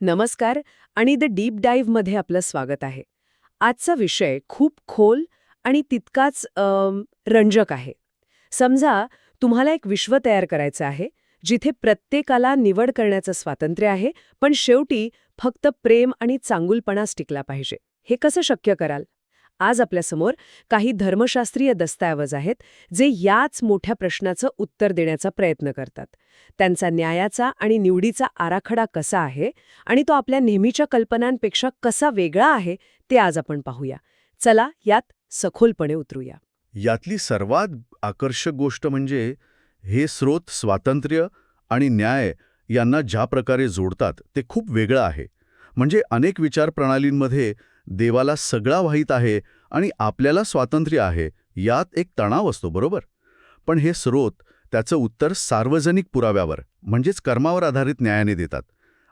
नमस्कार आणि the deep डाईव्हमध्ये आपलं स्वागत आहे. आजचा विषय खूप खोल आणि तितकाच रंजक आहे. समजा तुम्हाला एक विश्व तयार करायचं आहे, जिथे प्रत्येकाला निवड करण्याचं स्वातंत्र्य आहे, पण शेवटी फक्त प्रेम आणि चांगुलपणाच टिकला पाहिजे. हे कसं शक्य कराल? आज आपल्यासमोर काही धर्मशास्त्रीय दस्तऐवज आहेत, जे याच मोठ्या प्रश्नाचं उत्तर देण्याचा प्रयत्न करतात. त्यांचा न्यायाचा आणि निवडीचा आराखडा कसा आहे आणि तो आपल्या नेहमीच्या कल्पनांपेक्षा कसा वेगळा आहे, ते आज आपण पाहूया. चला यात सखोलपणे उतरूया. यातली सर्वात आकर्षक गोष्ट म्हणजे हे स्रोत स्वातंत्र्य आणि न्याय यांना ज्या प्रकारे जोडतात ते खूप वेगळं आहे. म्हणजे अनेक विचारप्रणालींमध्ये देवाला सगळा माहीत आहे आणि आपल्याला स्वातंत्र्य आहे, यात एक तणाव असतो, बरोबर? पण हे स्रोत त्याचं उत्तर सार्वजनिक पुराव्यावर म्हणजेच कर्मावर आधारित न्यायाने देतात.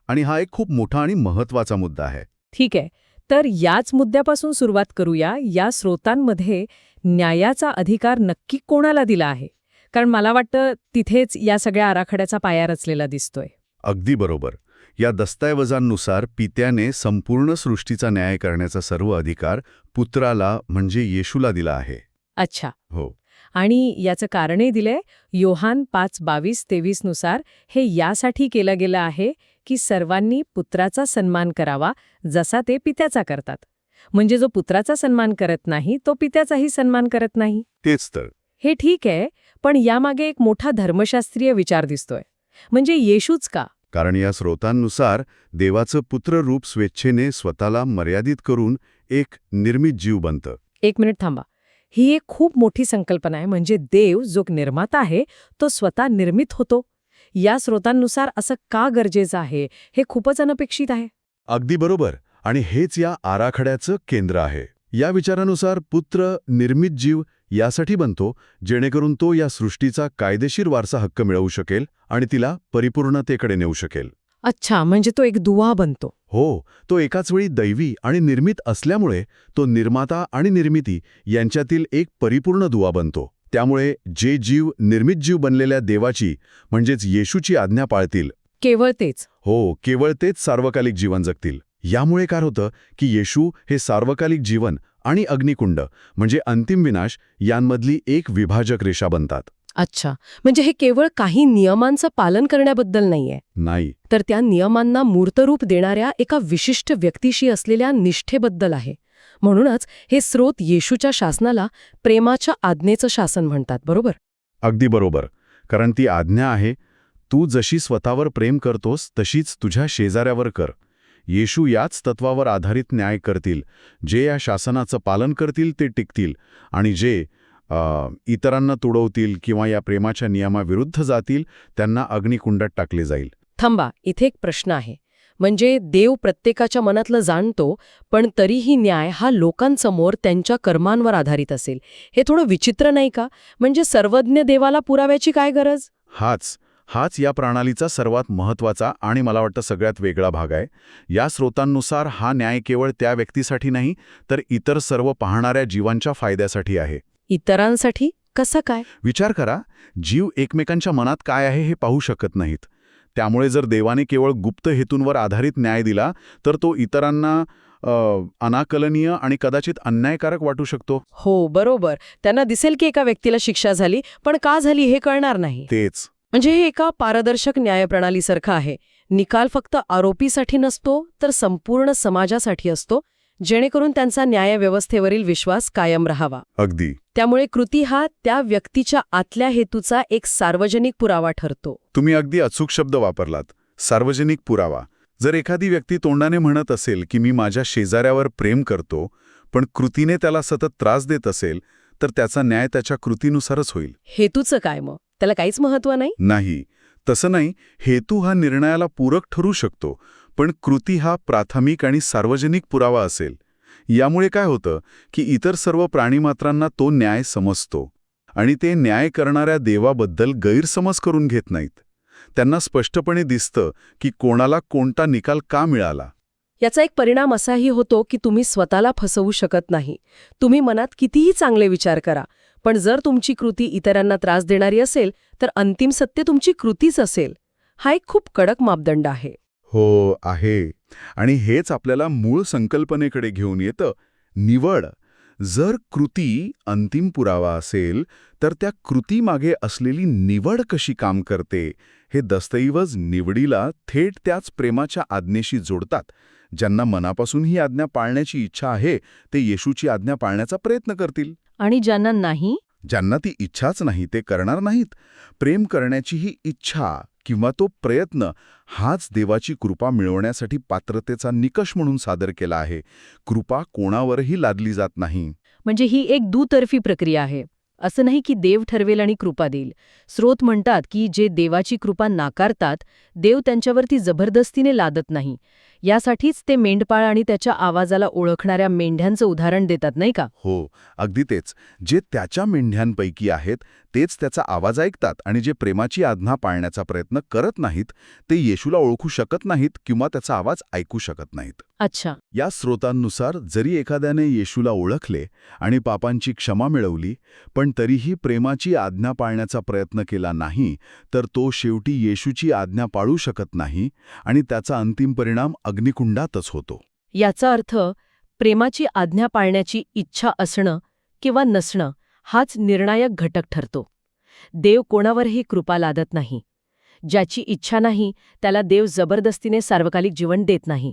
आणि हा एक खूप मोठा आणि महत्त्वाचा मुद्दा आहे. ठीक आहे, तर याच मुद्द्यापासून सुरुवात करूया. या स्रोतांमध्ये न्यायाचा अधिकार नक्की कोणाला दिला आहे? कारण मला वाटतं तिथेच या सगळ्या आराखड्याचा पाया रचलेला दिसतोय. अगदी बरोबर. या दस्तऐवजांनुसार पित्याने संपूर्ण सृष्टीचा न्याय करण्याचा सर्व अधिकार पुत्राला म्हणजे येशूला दिला आहे. अच्छा. हो. आणि याचं कारणही दिलंय. योहान 5:22-23 नुसार हे यासाठी केलं गेलं आहे की सर्वांनी पुत्राचा सन्मान करावा जसा ते पित्याचा करतात. म्हणजे जो पुत्राचा सन्मान करत नाही तो पित्याचाही सन्मान करत नाही. तेच तर. हे ठीक आहे, पण यामागे एक मोठा धर्मशास्त्रीय विचार दिसतोय. म्हणजे येशूच का? कारण या स्रोतांनुसार देवाचं पुत्ररूप स्वेच्छेने स्वतःला मर्यादित करून एक निर्मित जीव बनतं. एक मिनिट थांबा. ही एक खूप मोठी संकल्पना आहे. म्हणजे देव जो निर्माता आहे तो स्वतः निर्मित होतो. या स्रोतांनुसार असं का गरजेचं आहे हे खूपच अनपेक्षित आहे. अगदी बरोबर. आणि हेच या आराखड्याचं केंद्र आहे. या विचारानुसार पुत्र निर्मित जीव यासाठी बनतो जेणेकरून तो या सृष्टीचा कायदेशीर वारसा हक्क मिळवू शकेल आणि तिला परिपूर्णतेकडे नेऊ शकेल. अच्छा, म्हणजे तो एक दुवा बनतो. हो, तो एकाच वेळी दैवी आणि निर्मित असल्यामुळे तो निर्माता आणि निर्मिती यांच्यातील एक परिपूर्ण दुवा बनतो. त्यामुळे जे जीव निर्मित जीव बनलेल्या देवाची म्हणजेच येशूची आज्ञा पाळतील, केवळ तेच. हो, केवळ तेच सार्वकालिक जीवन जगतील. यामुळे काय होतं की येशू हे सार्वकालिक जीवन आणि अग्निकुंड म्हणजे अंतिम विनाश यांमधली एक विभाजक रेषा बनतात. अच्छा, म्हणजे हे केवळ काही नियमांचं पालन करण्याबद्दल नाहीये, नाही, तर त्या नियमांना मूर्तरूप देणाऱ्या एका विशिष्ट व्यक्तीशी असलेल्या निष्ठेबद्दल आहे. म्हणूनच हे स्रोत येशूच्या शासनाला प्रेमाच्या आज्ञेचं शासन म्हणतात, बरोबर? अगदी बरोबर. कारण ती आज्ञा आहे, तू जशी स्वतःवर प्रेम करतोस तशीच तुझ्या शेजाऱ्यावर कर. येशू याच तत्वावर आधारित न्याय करतील. जे या शासनाचं पालन करतील ते टिकतील आणि जे इतरांना तुडवतील किंवा या प्रेमाच्या नियमाविरुद्ध जातील त्यांना अग्निकुंडात टाकले जाईल. थांबा, इथे एक प्रश्न आहे. म्हणजे देव प्रत्येकाच्या मनातलं जाणतो, पण तरीही न्याय हा लोकांसमोर त्यांच्या कर्मांवर आधारित असेल. हे थोडं विचित्र नाही का? म्हणजे सर्वज्ञ देवाला पुराव्याची काय गरज? हाच या प्रणालीचा सर्वात महत्त्वाचा आणि मला वाटतं सगळ्यात वेगळा भाग आहे. या स्रोतांनुसार हा न्याय केवळ त्या व्यक्तीसाठी नाही, तर इतर सर्व पाहणाऱ्या जीवांच्या फायद्यासाठी आहे. इतरांसाठी कसं काय? विचार करा, जीव एकमेकांच्या मनात काय आहे हे पाहू शकत नाहीत. त्यामुळे जर देवाने केवळ गुप्त हेतूंवर आधारित न्याय दिला तर तो इतरांना अनाकलनीय आणि कदाचित अन्यायकारक वाटू शकतो. हो, बरोबर. त्यांना दिसेल की एका व्यक्तीला शिक्षा झाली, पण का झाली हे कळणार नाही. तेच. म्हणजे हे एका पारदर्शक न्यायप्रणालीसारखं आहे. निकाल फक्त आरोपीसाठी नसतो, तर संपूर्ण समाजासाठी असतो, जेणेकरून त्यांचा न्यायव्यवस्थेवरील विश्वास कायम राहावा. अगदी. त्यामुळे कृती हा त्या व्यक्तीच्या आतल्या हेतूचा एक सार्वजनिक पुरावा ठरतो. तुम्ही अगदी अचूक शब्द वापरलात, सार्वजनिक पुरावा. जर एखादी व्यक्ती तोंडाने म्हणत असेल की मी माझ्या शेजाऱ्यावर प्रेम करतो, पण कृतीने त्याला सतत त्रास देत असेल, तर त्याचा न्याय त्याच्या कृतीनुसारच होईल. हेतूचं काय मग? त्याला काहीच महत्त्व नाही? नाही, तसं नाही. हेतू हा निर्णयाला पूरक ठरू शकतो, पण कृती हा प्राथमिक आणि सार्वजनिक पुरावा असेल. यामुळे काय होतं की इतर सर्व प्राणीमात्रांना तो न्याय समजतो आणि ते न्याय करणाऱ्या देवाबद्दल गैरसमज करून घेत नाहीत. त्यांना स्पष्टपणे दिसतं की कोणाला कोणता निकाल का मिळाला. याचा एक परिणाम असाही होतो की तुम्ही स्वतःला फसवू शकत नाही. तुम्ही मनात कितीही चांगले विचार करा, पण जर तुमची कृती इतरांना त्रास देणारी असेल तर अंतिम सत्य तुमची कृतीच असेल. हा एक खूप कडक मापदंड आहे. हो, आहे. आणि हेच आपल्याला मूळ संकल्पनेकडे घेऊन येतं, निवड. जर कृती अंतिम पुरावा असेल, तर त्या कृतीमागे असलेली निवड कशी काम करते, हे दस्तऐवज निवडीला थेट त्याच प्रेमाच्या आज्ञेशी जोडतात. ज्यांना मनापासून ही आज्ञा पाळण्याची इच्छा आहे, ते येशूची आज्ञा पाळण्याचा प्रयत्न करतील. आणि ज्यांना नाही, ज्यांना ती इच्छाच नाही, ते करणार नाहीत. प्रेम करण्याची ही इच्छा किंवा तो प्रयत्न हाच देवाची कृपा मिळवण्यासाठी पात्रतेचा निकष म्हणून सादर केला आहे. कृपा कोणावरही लादली जात नाही. म्हणजे ही एक दुतर्फी प्रक्रिया आहे. असं नाही की देव ठरवेल आणि कृपा देईल. स्रोत म्हणतात की जे देवाची कृपा नाकारतात, देव त्यांच्यावरती जबरदस्तीने लादत नाही. यासाठीच ते मेंढपाळ आणि त्याच्या आवाजाला ओळखणाऱ्या मेंढ्यांचं उदाहरण देतात, नाही का? हो, अगदी तेच. जे त्याच्या मेंढ्यांपैकी आहेत, तेच त्याचा आवाज ऐकतात आणि जे प्रेमाची आज्ञा पाळण्याचा प्रयत्न करत नाहीत, ते येशूला ओळखू शकत नाहीत किंवा त्याचा आवाज ऐकू शकत नाहीत. अच्छा. या स्रोतांनुसार जरी एखाद्याने येशूला ओळखले आणि पापांची क्षमा मिळवली, पण तरीही प्रेमाची आज्ञा पाळण्याचा प्रयत्न केला नाही, तर तो शेवटी येशूची आज्ञा पाळू शकत नाही आणि त्याचा अंतिम परिणाम अग्निकुंडातच होतो. याचा अर्थ प्रेमाची आज्ञा पाळण्याची इच्छा असणं किंवा नसणं हाच निर्णायक घटक ठरतो. देव कोणावरही कृपा लादत नाही. ज्याची इच्छा नाही त्याला देव जबरदस्तीने सार्वकालिक जीवन देत नाही.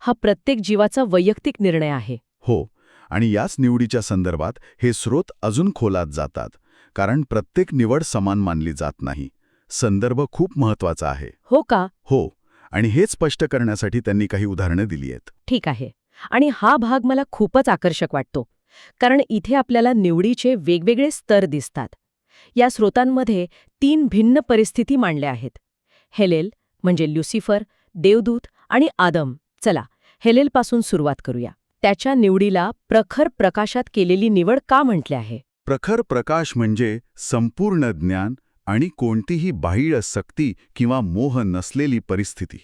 हा प्रत्येक जीवाचा वैयक्तिक निर्णय आहे. हो, आणि याच निवडीच्या संदर्भात हे स्रोत अजून खोलात जातात, कारण प्रत्येक निवड समान मानली जात नाही. संदर्भ खूप महत्वाचा आहे. हो का? हो, आणि हे स्पष्ट करण्यासाठी त्यांनी काही उदाहरणं दिली आहेत. ठीक आहे. आणि हा भाग मला खूपच आकर्षक वाटतो, कारण इथे आपल्याला निवडीचे वेगवेगळे स्तर दिसतात. या स्रोतांमध्ये 3 भिन्न परिस्थिती मांडल्या आहेत. हेलेल म्हणजे ल्युसिफर, देवदूत आणि आदम. चला, हेलेलपासून सुरुवात करूया. त्याच्या निवडीला प्रखर प्रकाशात केलेली निवड का म्हटले आहे? प्रखर प्रकाश म्हणजे संपूर्ण ज्ञान आणि कोणतीही बाह्य सक्ती किंवा मोह नसलेली परिस्थिती.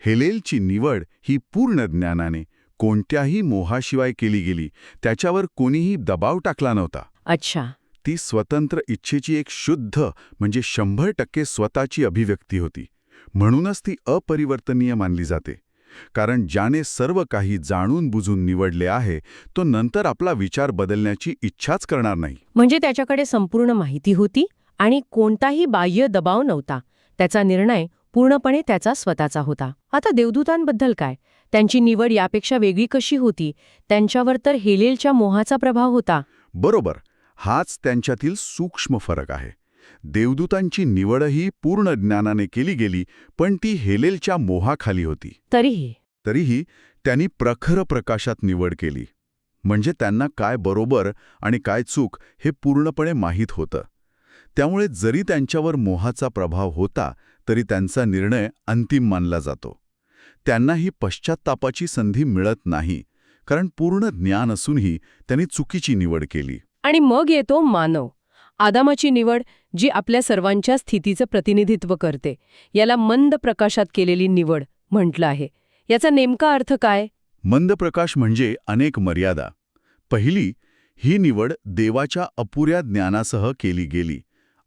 हेलेलची निवड ही पूर्ण ज्ञानाने, कोणत्याही मोहाशिवाय केली गेली. त्याच्यावर कोणीही दबाव टाकला नव्हता. अच्छा. ती स्वतंत्र इच्छेची एक शुद्ध म्हणजे 100% स्वतःची अभिव्यक्ती होती. म्हणूनच ती अपरिवर्तनीय मानली जाते. कारण ज्याने सर्व काही जाणून बुजून निवडले आहे, तो नंतर आपला विचार बदलण्याची इच्छाच करणार नाही. म्हणजे त्याच्याकडे संपूर्ण माहिती होती आणि कोणताही बाह्य दबाव नव्हता. त्याचा निर्णय पूर्णपणे त्याचा स्वतःचा होता. आता देवदूतांबद्दल काय? त्यांची निवड यापेक्षा वेगळी कशी होती? त्यांच्यावर तर हेलेलच्या मोहाचा प्रभाव होता. बरोबर, हाच त्यांच्यातील सूक्ष्म फरक आहे. देवदूतांची निवडही पूर्ण ज्ञानाने केली गेली, पण ती हेलेलच्या मोहाखाली होती. तरीही त्यांनी प्रखर प्रकाशात निवड केली. म्हणजे त्यांना काय बरोबर आणि काय चूक हे पूर्णपणे माहीत होतं. त्यामुळे जरी त्यांच्यावर मोहाचा प्रभाव होता, तरी त्यांचा निर्णय अंतिम मानला जातो. त्यांनाही पश्चात्तापाची संधी मिळत नाही, कारण पूर्ण ज्ञान असूनही त्यांनी चुकीची निवड केली. आणि मग येतो मानव. आदामाची निवड, जी आपल्या सर्वांच्या स्थितीचं प्रतिनिधित्व करते. याला मंद प्रकाशात केलेली निवड म्हटलं आहे. याचा नेमका अर्थ काय? मंद प्रकाश म्हणजे अनेक मर्यादा. पहिली, ही निवड देवाच्या अपुऱ्या ज्ञानासह केली गेली.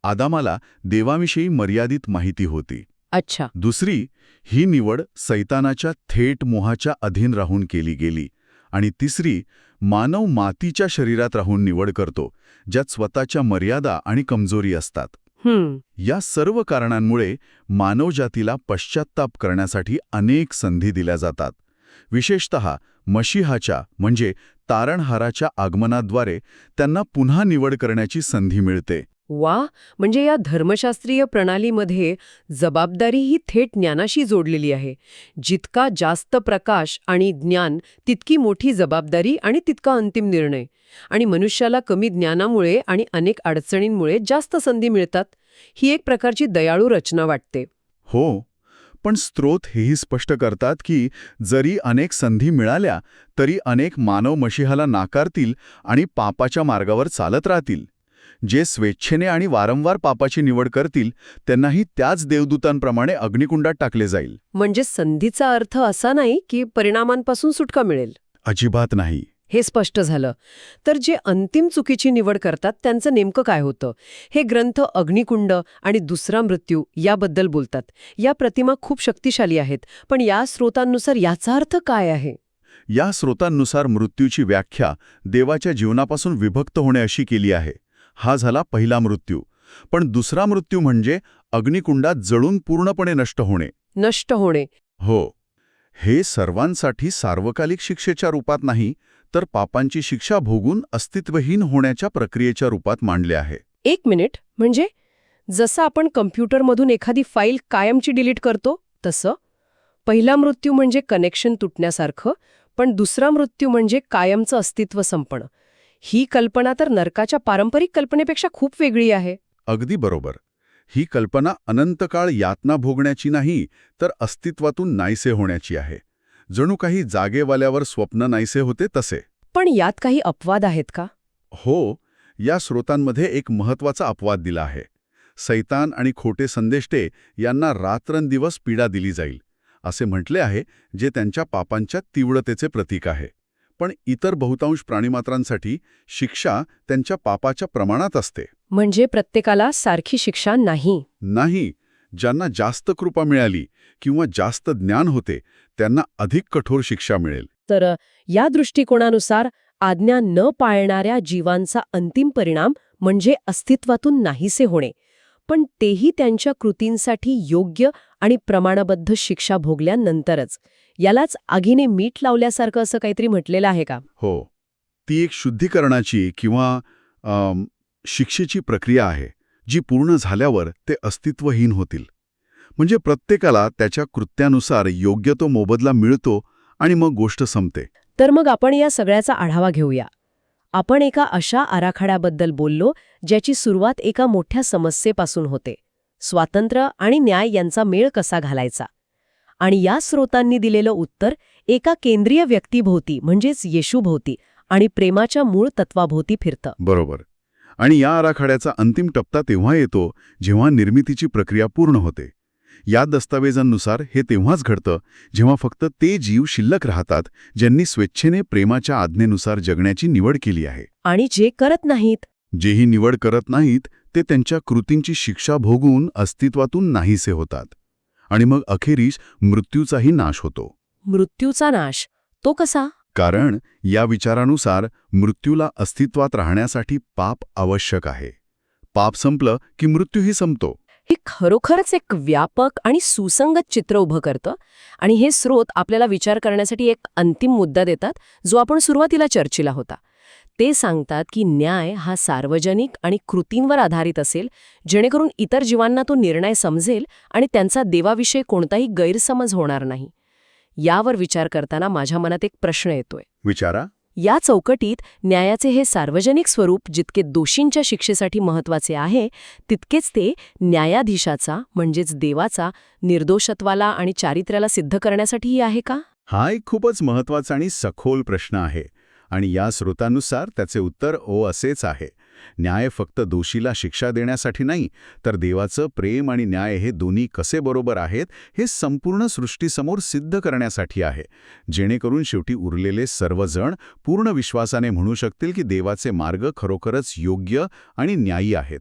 आदामाला देवाविषयी मर्यादित माहिती होती. अच्छा. दुसरी, ही निवड सैतानाच्या थेट मोहाच्या अधीन राहून केली गेली. आणि तिसरी, मानव मातीच्या शरीरात राहून निवड करतो, ज्यात स्वतःच्या मर्यादा आणि कमजोरी असतात. या सर्व कारणांमुळे मानवजातीला पश्चात्ताप करण्यासाठी अनेक संधी दिल्या जातात. विशेषतः मशीहाच्या म्हणजे तारणहाराच्या आगमनाद्वारे त्यांना पुन्हा निवड करण्याची संधी मिळते. वा, म्हणजे या धर्मशास्त्रीय प्रणालीमध्ये जबाबदारी ही थेट ज्ञानाशी जोडलेली आहे. जितका जास्त प्रकाश आणि ज्ञान, तितकी मोठी जबाबदारी आणि तितका अंतिम निर्णय. आणि मनुष्याला कमी ज्ञानामुळे आणि अनेक अडचणींमुळे जास्त संधी मिळतात. ही एक प्रकारची दयाळू रचना वाटते. हो, पण स्रोत हेही स्पष्ट करतात की जरी अनेक संधी मिळाल्या, तरी अनेक मानव मशीहाला नाकारतील आणि पापाच्या मार्गावर चालत राहतील. जे स्वेच्छेने आणि वारंवार पापाची निवड करतील, त्यांनाही त्याच देवदूतांप्रमाणे अग्निकुंडात टाकले जाईल. म्हणजे संधीचा अर्थ असा नाही की परिणामांपासून सुटका मिळेल. अजिबात नाही. हे स्पष्ट झालं. तर जे अंतिम चुकीची निवड करतात त्यांचं नेमकं काय होतं? हे ग्रंथ अग्निकुंड आणि दुसरा मृत्यू याबद्दल बोलतात. या प्रतिमा खूप शक्तिशाली आहेत, पण या स्रोतांनुसार याचा अर्थ काय आहे? या स्रोतांनुसार मृत्यूची व्याख्या देवाच्या जीवनापासून विभक्त होणे अशी केली आहे. हा झाला पहिला मृत्यू. पण दुसरा मृत्यू म्हणजे अग्निकुंडात जळून पूर्णपणे नष्ट होणे. नष्ट होणे. हो. हे सर्वांसाठी सार्वकालिक शिक्षेच्या रूपात नाही, तर पापांची शिक्षा भोगून अस्तित्वहीन होण्याच्या प्रक्रियेच्या रूपात मांडले आहे. एक मिनिट, म्हणजे जसं आपण कम्प्युटरमधून एखादी फाईल कायमची डिलीट करतो तसं? पहिला मृत्यू म्हणजे कनेक्शन तुटण्यासारखं, पण दुसरा मृत्यू म्हणजे कायमचं अस्तित्व संपणं. ही कल्पना तर नरकाच्या पारंपरिक कल्पनेपेक्षा खूप वेगळी आहे. अगदी बरोबर. ही कल्पना अनंतकाळ यातना भोगण्याची नाही, तर अस्तित्वातून नाहीसे होण्याची आहे. जणू काही जागेवाल्यावर स्वप्न नाहीसे होते तसे. पण यात काही अपवाद आहेत का? हो, या स्रोतांमध्ये एक महत्वाचा अपवाद दिला आहे. सैतान आणि खोटे संदेष्टे यांना रात्रंदिवस पीडा दिली जाईल असे म्हटले आहे, जे त्यांच्या पापांच्या तीव्रतेचे प्रतीक आहे. पण इतर बहुतांश प्राणिमात्रांसाठी शिक्षा त्यांच्या पापाच्या प्रमाणात असते. म्हणजे प्रत्येकाला सारखी शिक्षा नाही. नाही. ज्यांना जास्त कृपा मिळाली किंवा जास्त ज्ञान होते त्यांना अधिक कठोर शिक्षा मिळेल. तर या दृष्टिकोनानुसार आज्ञा न पाळणाऱ्या जीवांचा अंतिम परिणाम म्हणजे अस्तित्वातून नाहीसे होणे, पण तेही त्यांच्या कृतींसाठी योग्य आणि प्रमाणबद्ध शिक्षा भोगल्यानंतरच. यालाच आगीने मीठ लावल्यासारखं असं काहीतरी म्हटलेलं आहे का? हो. ती एक शुद्धीकरणाची किंवा शिक्षेची प्रक्रिया आहे, जी पूर्ण झाल्यावर ते अस्तित्वहीन होतील. म्हणजे प्रत्येकाला त्याच्या कृत्यानुसार योग्य तो मोबदला मिळतो आणि मग गोष्ट संपते. तर मग आपण या सगळ्याचा आढावा घेऊया. आपण एका अशा आराखड्याबद्दल बोललो ज्याची सुरुवात एका मोठ्या समस्येपासून होते. स्वातंत्र्य आणि न्याय यांचा मेळ कसा घालायचा. आणि या स्रोतांनी दिलेलं उत्तर एका केंद्रीय व्यक्तीभोवती म्हणजेच येशूभोवती आणि प्रेमाच्या मूळ तत्वाभोवती फिरतं. बरोबर. आणि या आराखड्याचा अंतिम टप्पा तेव्हा येतो जेव्हा निर्मितीची प्रक्रिया पूर्ण होते. या दस्तावेजांनुसार हे तेव्हाच घडतं जेव्हा फक्त ते जीव शिल्लक राहतात ज्यांनी स्वेच्छेने प्रेमाच्या आज्ञेनुसार जगण्याची निवड केली आहे. आणि जे करत नाहीत, जेही निवड करत नाहीत ते त्यांच्या कृतींची शिक्षा भोगून अस्तित्वातून नाहीसे होतात. आणि मग अखेरीस मृत्यूचाही नाश होतो. मृत्यूचा नाश तो कसा? कारण या विचारानुसार मृत्यूला अस्तित्वात राहण्यासाठी पाप आवश्यक आहे. पाप संपलं की मृत्यूही संपतो. हे खरोखरच एक व्यापक आणि सुसंगत चित्र उभं करतं. आणि हे स्रोत आपल्याला विचार करण्यासाठी एक अंतिम मुद्दा देतात, जो आपण सुरुवातीला चर्चेला होता. ते सांगतात की न्याय हा सार्वजनिक आणि कृतींवर आधारित असेल, जेणेकरून इतर जीवांना तो निर्णय समजेल आणि त्यांचा देवाविषयी कोणताही गैरसमज होणार नाही. यावर विचार करताना माझ्या मनात एक प्रश्न येतोय. विचारा. या चौकटीत न्यायाचे हे सार्वजनिक स्वरूप जितके दोषींच्या शिक्षेसाठी महत्वाचे आहे, तितकेच ते न्यायाधीशाचा म्हणजेच देवाचा निर्दोषत्वाला आणि चारित्र्याला सिद्ध करण्यासाठीही आहे का? हा एक खूपच महत्वाचा आणि सखोल प्रश्न आहे. आणि या स्रोतानुसार त्याचे उत्तर असेच आहे. न्याय फक्त दोषीला शिक्षा देण्यासाठी नाही, तर देवाचं प्रेम आणि न्याय हे दोन्ही कसे बरोबर आहेत हे संपूर्ण सृष्टीसमोर सिद्ध करण्यासाठी आहे, जेणेकरून शेवटी उरलेले सर्वजण पूर्ण विश्वासाने म्हणू शकतील की देवाचे मार्ग खरोखरच योग्य आणि न्यायी आहेत.